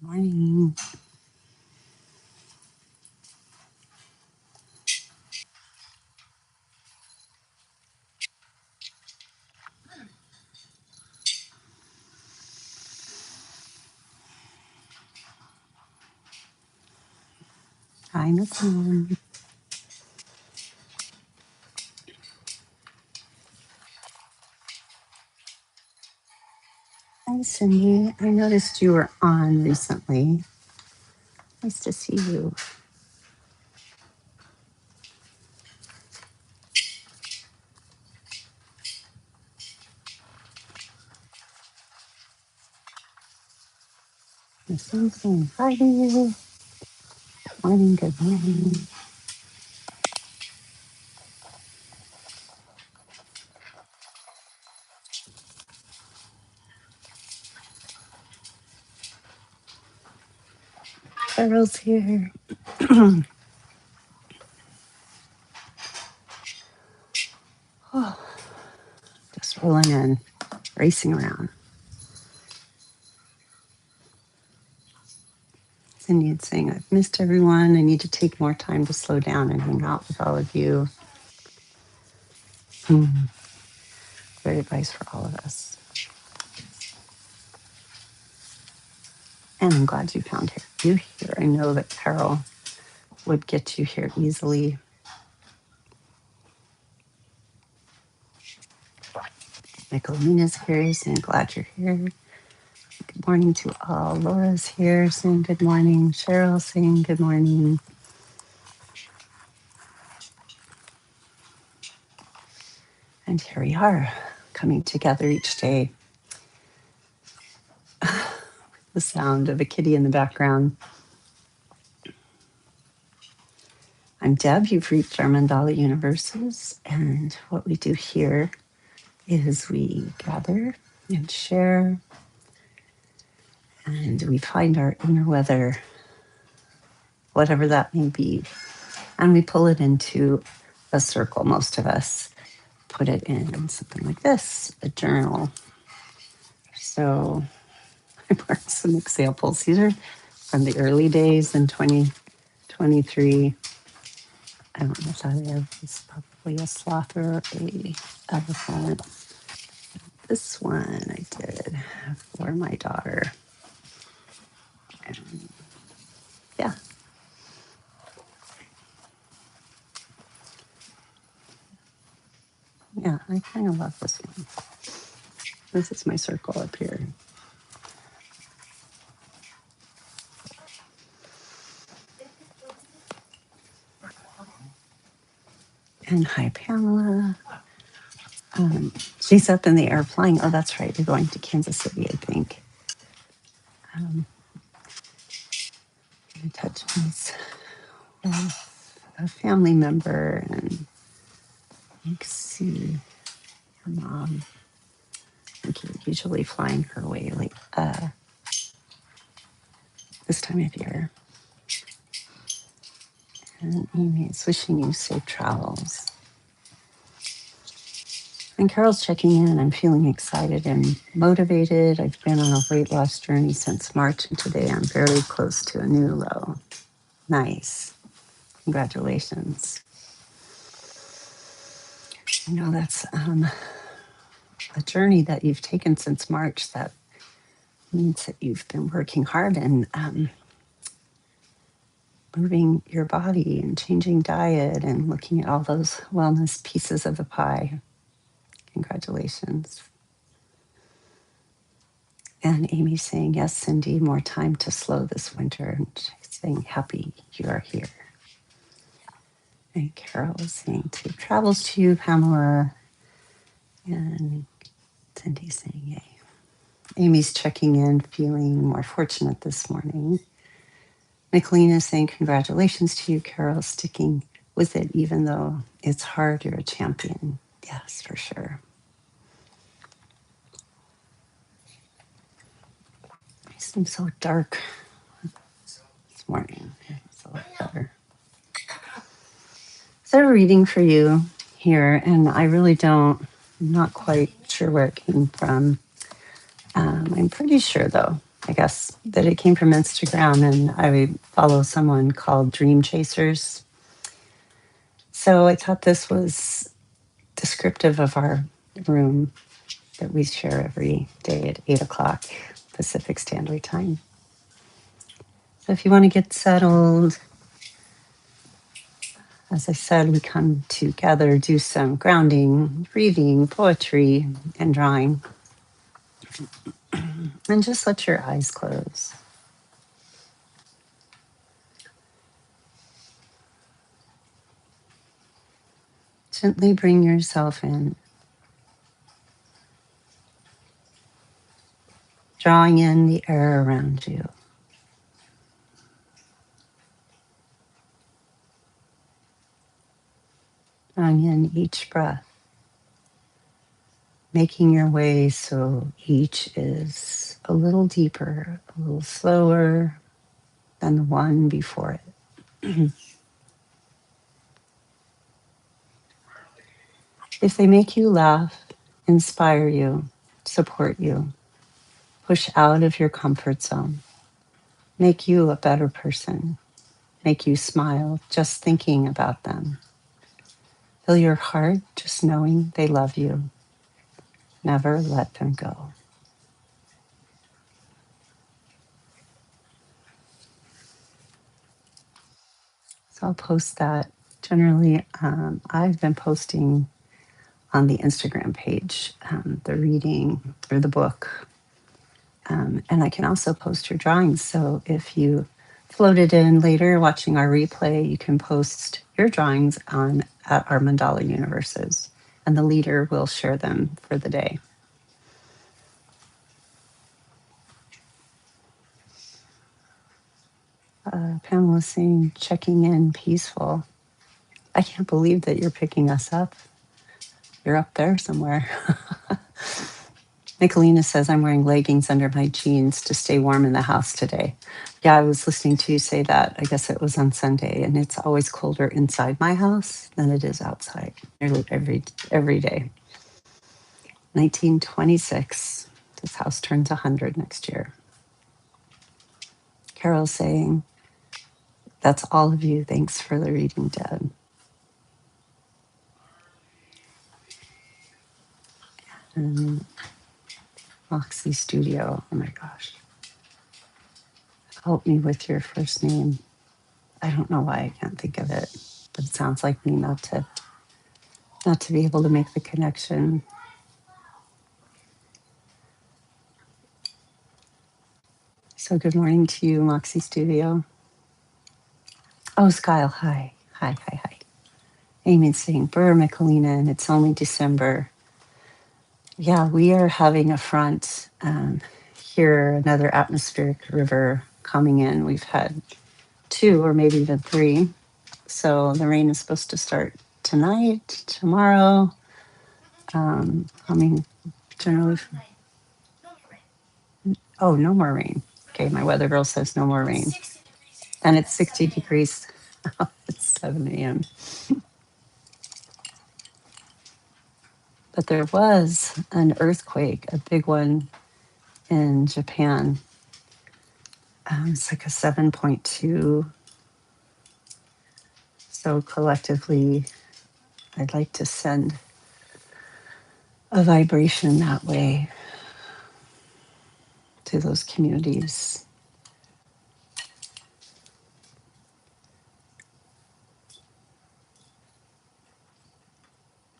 Morning. Hi, Nicole. Hi, Cindy. I noticed you were on recently. Nice to see you. Saying hi to you. Morning, good morning. Carol's here. Oh, just rolling in, racing around. Cindy is saying, I've missed everyone. I need to take more time to slow down and hang out with all of you. Great advice for all of us. And I'm glad you found you here. I know that Carol would get you here easily. Nicolena's here, saying glad you're here. Good morning to all. Laura's here saying good morning. Cheryl saying good morning. And here we are, coming together each day. The sound of a kitty in the background. I'm Deb. You've reached our Mandala universes. And what we do here is we gather and share, and we find our inner weather, whatever that may be, and we pull it into a circle. Most of us put it in something like this, a journal. So I marked some examples. These are from the early days in 2023. I don't know if that is probably a sloth or a elephant. This one I did for my daughter. And yeah. Yeah, I kind of love this one. This is my circle up here. And hi, Pamela. She's up in the air flying. Oh, that's right. You're going to Kansas City, I think. I touch base with a family member, and you can see her mom. I think you're usually flying her way like this time of year. And Amy is wishing you safe travels. And Carol's checking in. I'm feeling excited and motivated. I've been on a weight loss journey since March, and today I'm very close to a new low. Nice. Congratulations. You know, that's a journey that you've taken since March. That means that you've been working hard and moving your body and changing diet and looking at all those wellness pieces of the pie. Congratulations. And Amy's saying, yes, Cindy, more time to slow this winter. And she's saying, happy you are here. And Carol is saying, safe travels to you, Pamela. And Cindy's saying, yay. Amy's checking in, feeling more fortunate this morning. Nicolina is saying, congratulations to you, Carol, sticking with it, even though it's hard. You're a champion. Yes, for sure. It seems so dark this morning. It's a lot better. So, a reading for you here, and I really don't, I'm not quite sure where it came from. I'm pretty sure, though, I guess that it came from Instagram, and I follow someone called Dream Chasers. So I thought this was descriptive of our room that we share every day at 8 o'clock Pacific Standard Time. So if you want to get settled, as I said, we come together, do some grounding, breathing, poetry, and drawing. And just let your eyes close. Gently bring yourself in, drawing in the air around you. Drawing in each breath, making your way so each is a little deeper, a little slower than the one before it. If they make you laugh, inspire you, support you, push out of your comfort zone, make you a better person, make you smile just thinking about them, fill your heart just knowing they love you, never let them go. So I'll post that. Generally, I've been posting on the Instagram page the reading or the book. And I can also post your drawings. So if you floated in later watching our replay, you can post your drawings on at our Mandala universes, and the leader will share them for the day. Pamela saying, checking in, peaceful. I can't believe that you're picking us up. You're up there somewhere. Nicolina says, I'm wearing leggings under my jeans to stay warm in the house today. Yeah, I was listening to you say that. I guess it was on Sunday, and it's always colder inside my house than it is outside, nearly every day. 1926. This house turns 100 next year. Carol saying, that's all of you. Thanks for the reading, Deb. And Roxy Studio. Oh my gosh. Help me with your first name. I don't know why I can't think of it, but it sounds like me not to be able to make the connection. So good morning to you, Moxie Studio. Oh, Skyle, hi. Hi. Amy's saying, Burr, Michelina, and it's only December. Yeah, we are having a front here, another atmospheric river coming in. We've had 2 or maybe even 3. So the rain is supposed to start tonight, tomorrow. Coming generally. Oh, no more rain. Okay, my weather girl says no more rain. And it's 60 degrees. It's 7 a.m. But there was an earthquake, a big one in Japan. It's like a 7.2. So collectively, I'd like to send a vibration that way to those communities.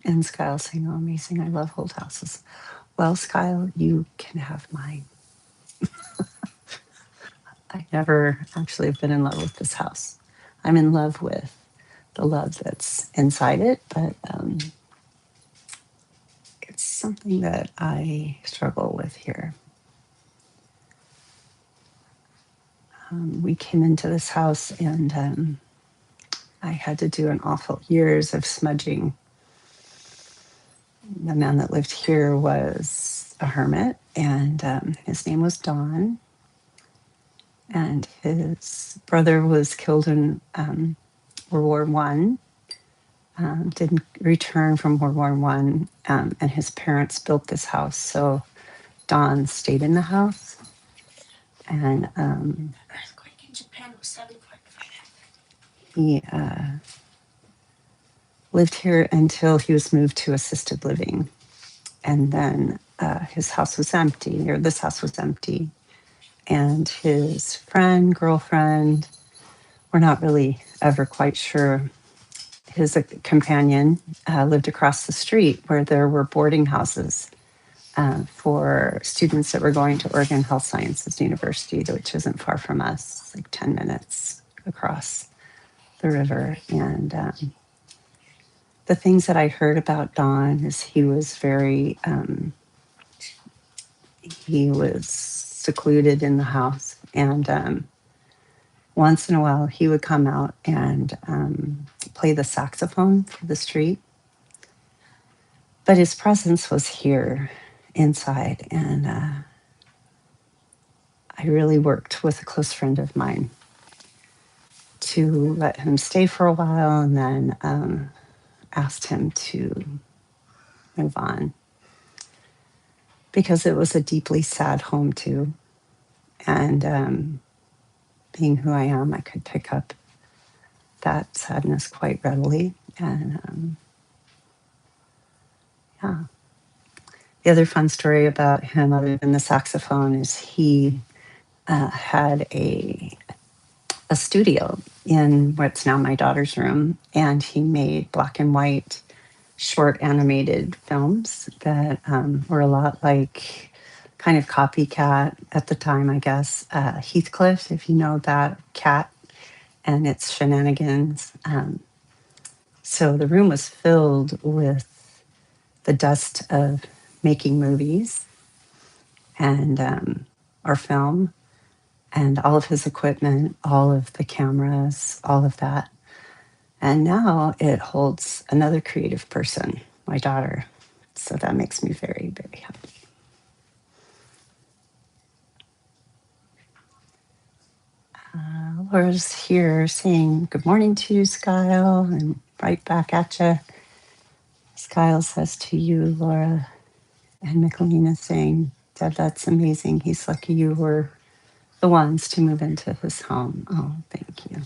And Skyle saying, oh, amazing. I love old houses. Well, Skyle, you can have mine. I never actually have been in love with this house. I'm in love with the love that's inside it, but it's something that I struggle with here. We came into this house and I had to do an awful years of smudging. The man that lived here was a hermit, and his name was Don. And his brother was killed in World War One. Didn't return from World War One, and his parents built this house. So Don stayed in the house. And he lived here until he was moved to assisted living. And then his house was empty, or this house was empty. And his girlfriend, we're not really ever quite sure. His companion lived across the street where there were boarding houses for students that were going to Oregon Health Sciences University, which isn't far from us, like 10 minutes across the river. And the things that I heard about Don is he was he was secluded in the house. And once in a while, he would come out and play the saxophone for the street. But his presence was here inside. And I really worked with a close friend of mine to let him stay for a while, and then asked him to move on because it was a deeply sad home too. And being who I am, I could pick up that sadness quite readily. And yeah. The other fun story about him, other than the saxophone, is he had a studio in what's now my daughter's room, and he made black and white short animated films that were a lot like kind of copycat at the time, I guess. Heathcliff, if you know that cat and its shenanigans. So the room was filled with the dust of making movies and or film, and all of his equipment, all of the cameras, all of that. And now it holds another creative person, my daughter. So that makes me very, very happy. Laura's here saying good morning to you, Skyle, and right back at you. Skyle says to you, Laura, and Michelina saying, Dad, that's amazing. He's lucky you were the ones to move into his home. Oh, thank you.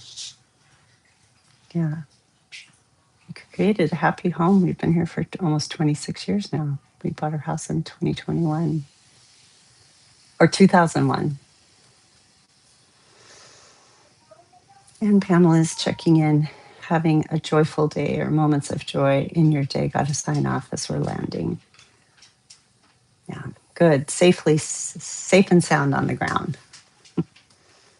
Yeah. You created a happy home. We've been here for almost 26 years now. We bought our house in 2021 or 2001. And Pamela's checking in, having a joyful day or moments of joy in your day. Got to sign off as we're landing. Yeah, good. Safe and sound on the ground.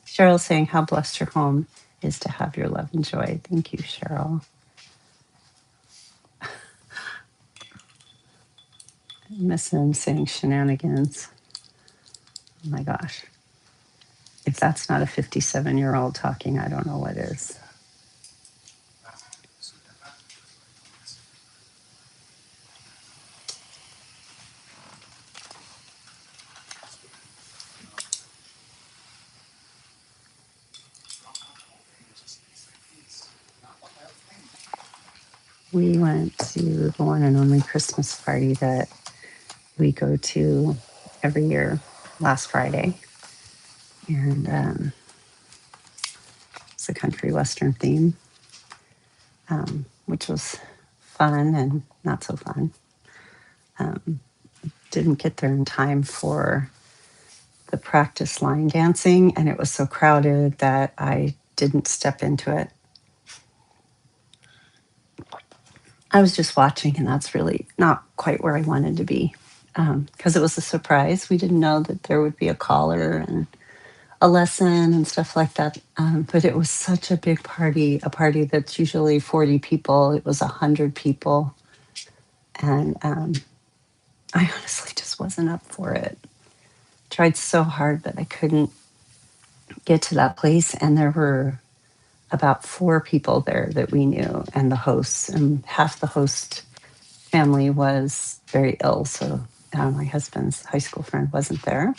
Cheryl saying how blessed your home is to have your love and joy. Thank you, Cheryl. Miss him saying shenanigans. Oh my gosh. If that's not a 57-year-old talking, I don't know what is. We went to the one and only Christmas party that we go to every year last Friday. And it's a country western theme, which was fun and not so fun. Didn't get there in time for the practice line dancing, and it was so crowded that I didn't step into it. I was just watching, and that's really not quite where I wanted to be because it was a surprise. We didn't know that there would be a caller and a lesson and stuff like that. But it was such a big party, a party that's usually 40 people. It was 100 people. And I honestly just wasn't up for it. Tried so hard, but I couldn't get to that place. And there were about 4 people there that we knew, and the hosts, and half the host family was very ill. So my husband's high school friend wasn't there,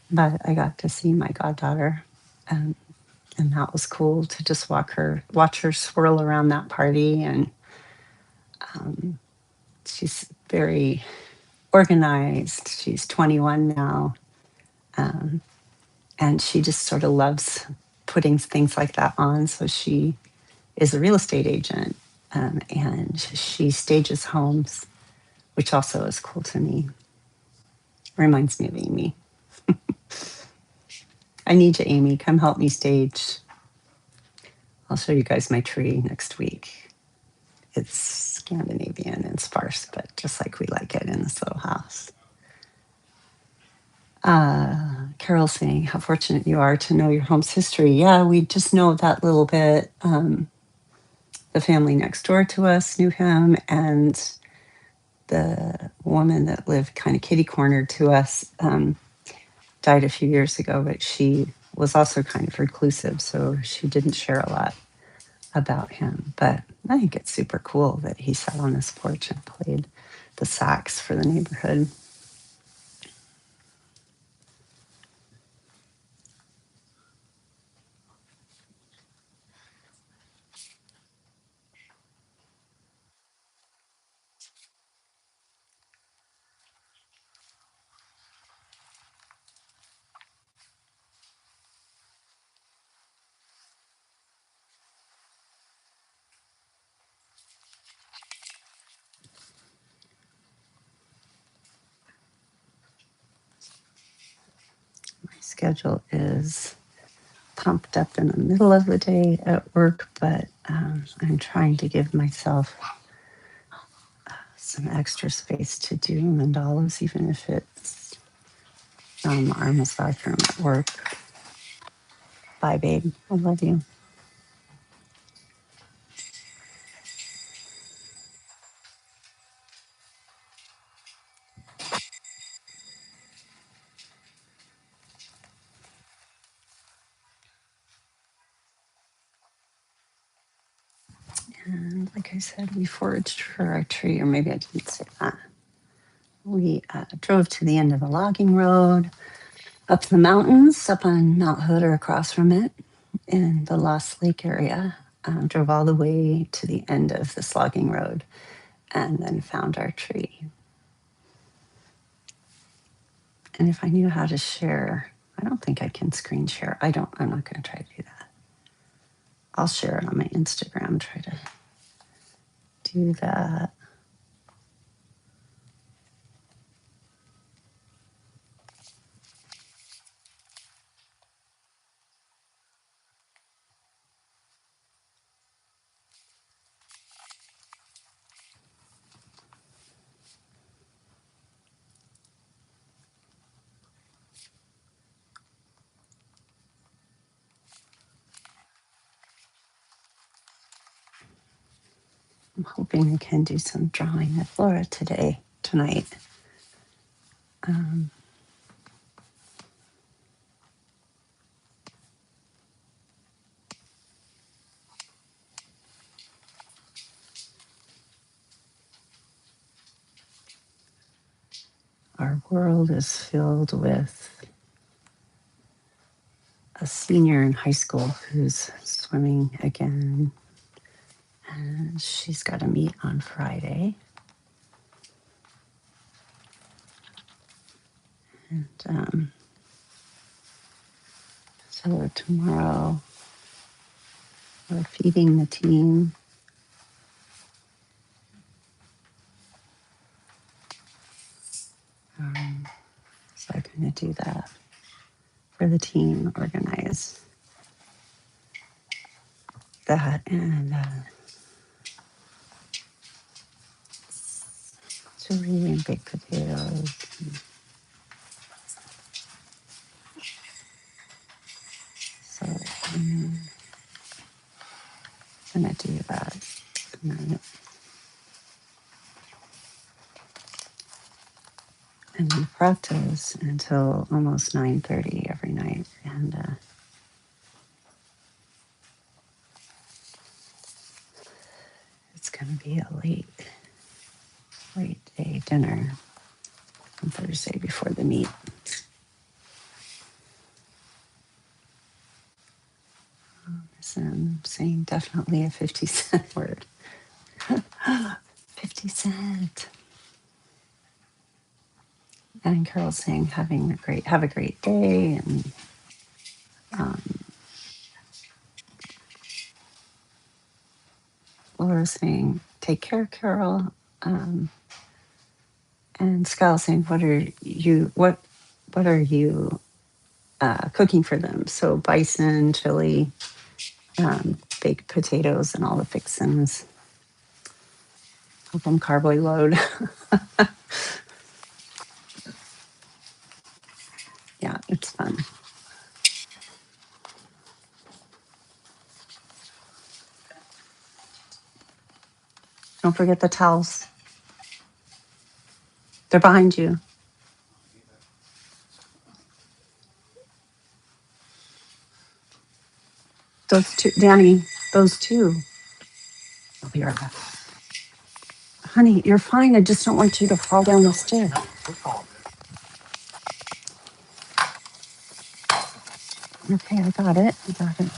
but I got to see my goddaughter. And that was cool to just watch her swirl around that party. And she's very organized. She's 21 now. And she just sort of loves putting things like that on. So she is a real estate agent, and she stages homes, which also is cool to me. Reminds me of Amy. I need you, Amy. Come help me stage. I'll show you guys my tree next week. It's Scandinavian and sparse, but just like we like it in this little house. Carol saying, how fortunate you are to know your home's history. Yeah, we just know that little bit. The family next door to us knew him, and the woman that lived kind of kitty corner to us died a few years ago, but she was also kind of reclusive, so she didn't share a lot about him. But I think it's super cool that he sat on this porch and played the sax for the neighborhood. My schedule is pumped up in the middle of the day at work, but I'm trying to give myself some extra space to do mandalas, even if it's our massage room at work. Bye, babe. I love you. And like I said, we foraged for our tree, or maybe I didn't say that. We drove to the end of the logging road, up the mountains, up on Mount Hood or across from it in the Lost Lake area. Drove all the way to the end of this logging road and then found our tree. And if I knew how to share, I don't think I can screen share. I'm not going to try to do that. I'll share it on my Instagram, try to do that. I'm hoping I can do some drawing with Laura tonight. Our world is filled with a senior in high school who's swimming again. And she's got to meet on Friday. And so tomorrow we're feeding the team. So I'm going to do that for the team, organize that, and chili and baked potatoes. So I'm going to do that tonight. And we practice until almost 9:30 every night. And it's going to be a late day dinner on Thursday before the meet. So I'm saying definitely a 50-cent word. 50 cent. And Carol's saying have a great day, and Um, Laura saying, "Take care, Carol." And Skyle saying, What are you cooking for them?" So bison, chili, baked potatoes, and all the fixins. Help them carboy load. Yeah, it's fun. Don't forget the towels. They're behind you. Those two, Danny. Those two. I'll be right back. Honey, you're fine. I just don't want you to fall down the stairs. Okay, I got it. I got it.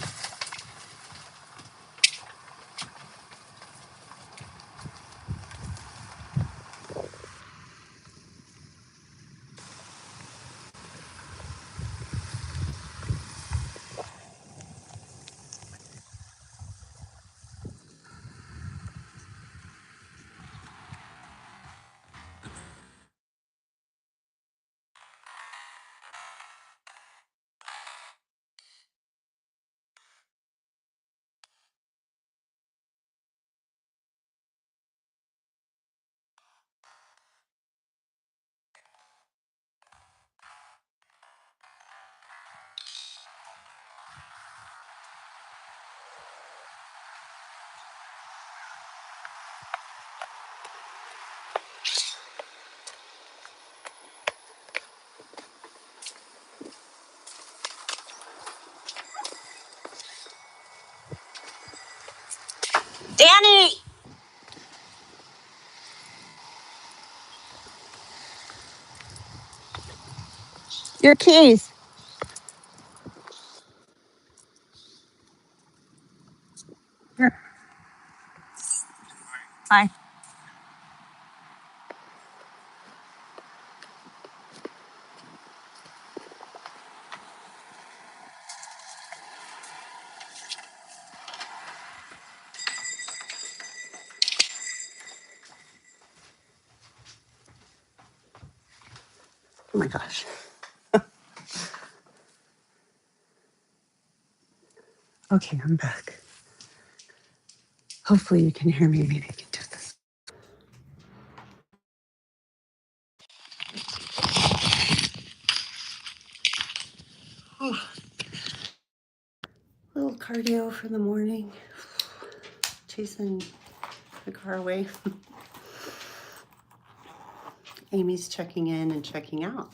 Danny! Your keys. Here. Hi. Oh my gosh. Okay, I'm back. Hopefully you can hear me. Maybe I can do this. Little cardio for the morning. Chasing the car away. Amy's checking in and checking out.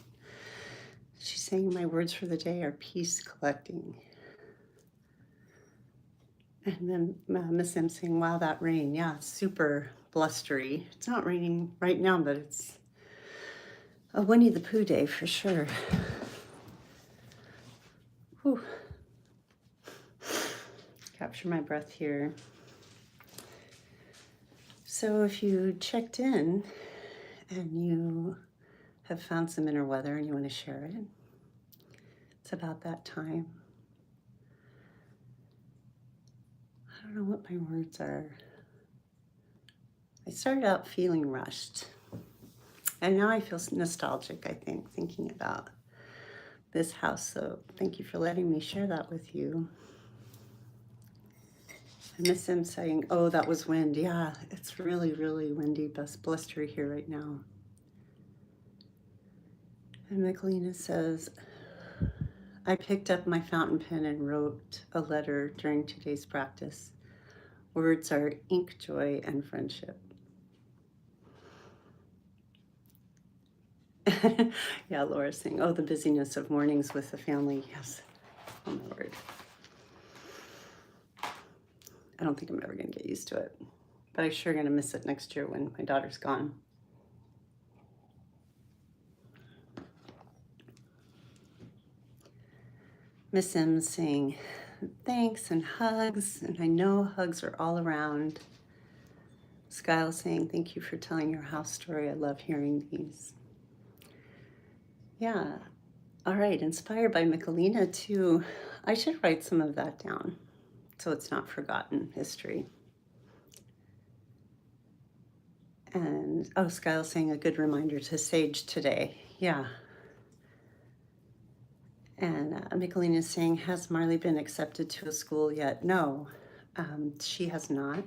She's saying my words for the day are peace collecting. And then Miss M saying, wow, that rain. Yeah, it's super blustery. It's not raining right now, but it's a Winnie the Pooh day for sure. Whew. Capture my breath here. So if you checked in and you have found some inner weather and you want to share it, it's about that time. I don't know what my words are. I started out feeling rushed. And now I feel nostalgic, I think, thinking about this house. So thank you for letting me share that with you. I miss him saying, oh, that was wind. Yeah, it's really, really windy, blustery here right now. And Michelina says, I picked up my fountain pen and wrote a letter during today's practice. Words are ink, joy, and friendship. Yeah, Laura's saying, oh, the busyness of mornings with the family. Yes, oh my word. I don't think I'm ever going to get used to it, but I'm sure going to miss it next year when my daughter's gone. Miss M saying thanks and hugs, and I know hugs are all around. Skyle saying thank you for telling your house story. I love hearing these. Yeah, All right, inspired by Michelina too. I should write some of that down so it's not forgotten history. And oh, Skyle's saying a good reminder to sage today. Yeah. And Michelina is saying, has Marley been accepted to a school yet? No, she has not.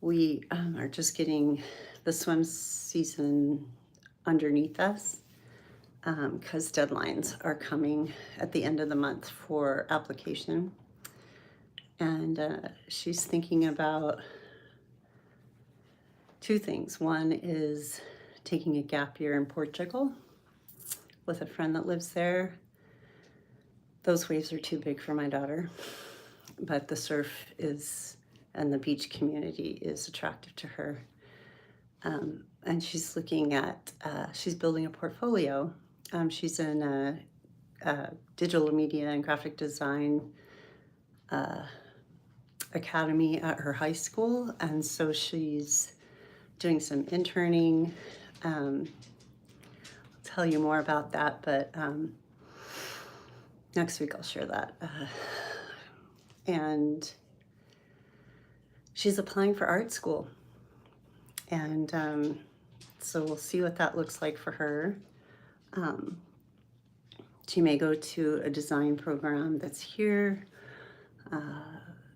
We are just getting the swim season underneath us because deadlines are coming at the end of the month for application. And she's thinking about two things. One is taking a gap year in Portugal with a friend that lives there. Those waves are too big for my daughter, but the surf is, and the beach community is attractive to her. And she's looking at, she's building a portfolio. She's in a digital media and graphic design academy at her high school. And so she's doing some interning. I'll tell you more about that, but next week I'll share that. And she's applying for art school. And so we'll see what that looks like for her. She may go to a design program that's here.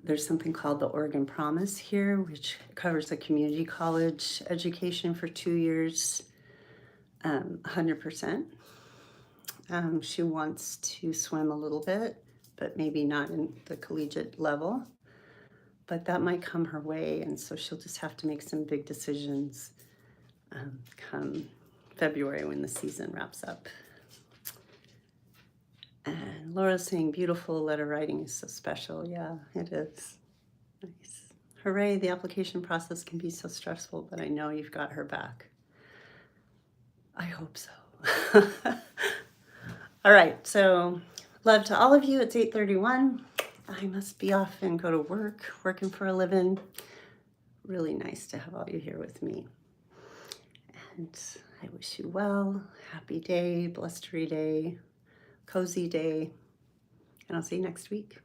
There's something called the Oregon Promise here, which covers a community college education for 2 years, 100%. She wants to swim a little bit, but maybe not in the collegiate level. But that might come her way, and so she'll just have to make some big decisions come February when the season wraps up. And Laura's saying, beautiful letter writing is so special. Yeah, it is. Nice. Hooray, the application process can be so stressful, but I know you've got her back. I hope so. All right, so love to all of you. It's 8:31. I must be off and go to work, working for a living. Really nice to have all you here with me. And I wish you well, happy day, blustery day, cozy day, and I'll see you next week.